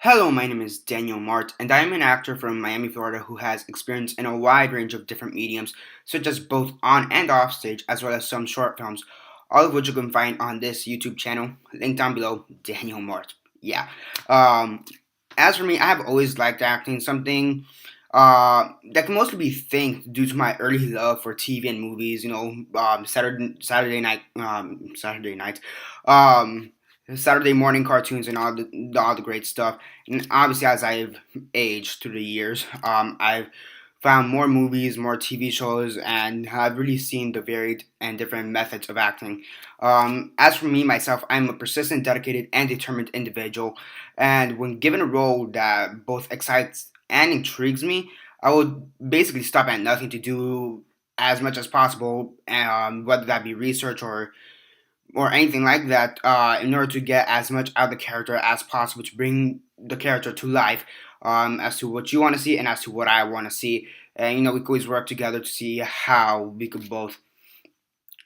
Hello, my name is Daniel Mart, and I am an actor from Miami, Florida who has experience in a wide range of different mediums, such as both on and off stage, as well as some short films, all of which you can find on this YouTube channel. Link down below, Daniel Mart. Yeah. Um, as for me, I have always liked acting, something that can mostly be thanked due to my early love for TV and movies. Saturday night. Um, Saturday morning cartoons and all the great stuff. And obviously, as I've aged through the years, I've found more movies, more TV shows, and have really seen the varied and different methods of acting. As for me, myself, I'm a persistent, dedicated, and determined individual. And when given a role that both excites and intrigues me, I would basically stop at nothing to do as much as possible, whether that be research or anything like that, in order to get as much out of the character as possible to bring the character to life, as to what you want to see and as to what I want to see. And we could always work together to see how we could both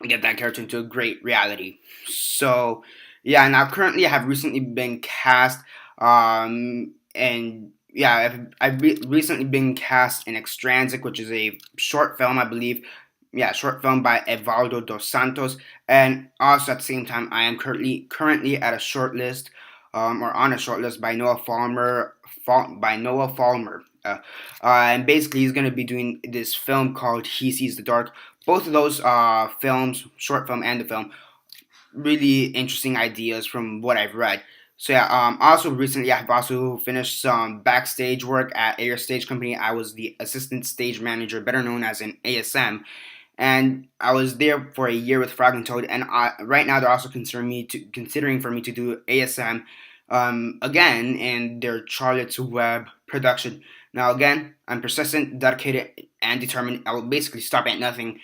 get that character into a great reality. So, yeah, now currently I have recently been cast, and yeah, recently been cast in Extransic, which is a short film, I believe. Yeah, short film by Evaldo dos Santos, and also at the same time, I am currently at a short list, or on a short list by Noah Falmer, and basically he's gonna be doing this film called He Sees the Dark. Both of those films, short film and the film, really interesting ideas from what I've read. So yeah, also recently I've also finished some backstage work at Air Stage Company. I was the assistant stage manager, better known as an ASM, and I was there for a year with Frog and Toad. And right now they're also considering for me to do ASM again in their Charlotte's Web production. Now again, I'm persistent, dedicated, and determined. I will basically stop at nothing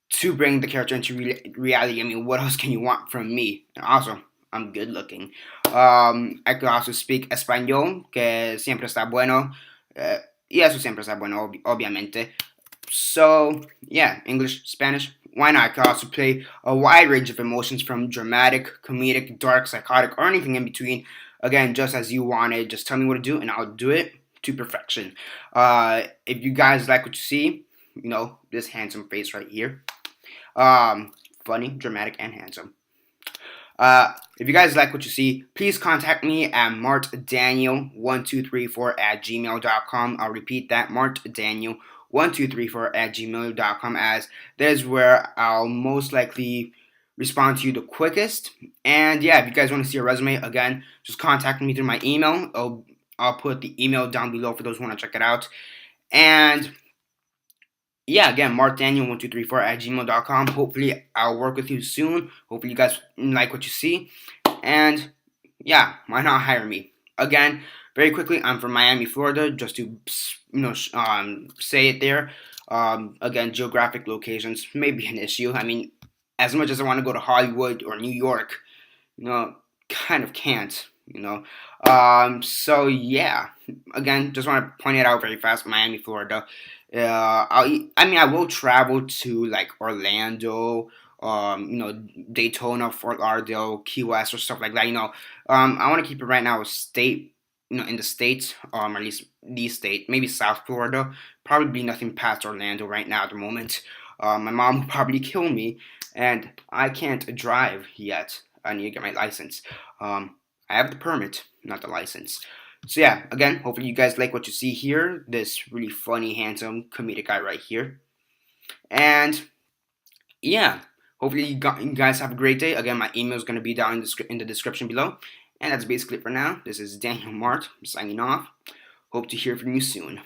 to bring the character into reality. I mean, what else can you want from me? And also, I'm good looking. I could also speak español, que siempre está bueno. Y eso siempre está bueno, obviamente. So, yeah, English, Spanish, why not? I could also play a wide range of emotions from dramatic, comedic, dark, psychotic, or anything in between. Again, just as you wanted, just tell me what to do and I'll do it to perfection. If you guys like what you see, this handsome face right here. Funny, dramatic, and handsome. If you guys like what you see, please contact me at martdaniel1234 at gmail.com. I'll repeat that, martdaniel1234 at gmail.com, as that is where I'll most likely respond to you the quickest. And yeah, if you guys want to see a resume, again, just contact me through my email. I'll put the email down below for those who want to check it out. And yeah, again, markdaniel1234 at gmail.com. Hopefully, I'll work with you soon. Hopefully, you guys like what you see. And yeah, why not hire me? Again, very quickly, I'm from Miami, Florida, just to say it there. Again, geographic locations may be an issue. I mean, as much as I want to go to Hollywood or New York, kind of can't. So yeah, again, just want to point it out very fast. Miami, Florida. I will travel to like Orlando, Daytona, Fort Lauderdale, Key West, or stuff like that. I want to keep it right now a state, in the states, or at least the state, maybe South Florida. Probably nothing past Orlando right now at the moment. My mom will probably kill me, and I can't drive yet. I need to get my license. I have the permit, not the license. So yeah, again, hopefully you guys like what you see here. This really funny, handsome, comedic guy right here. And yeah, hopefully you guys have a great day. Again, my email is going to be down in the description below. And that's basically it for now. This is Daniel Mart signing off. Hope to hear from you soon.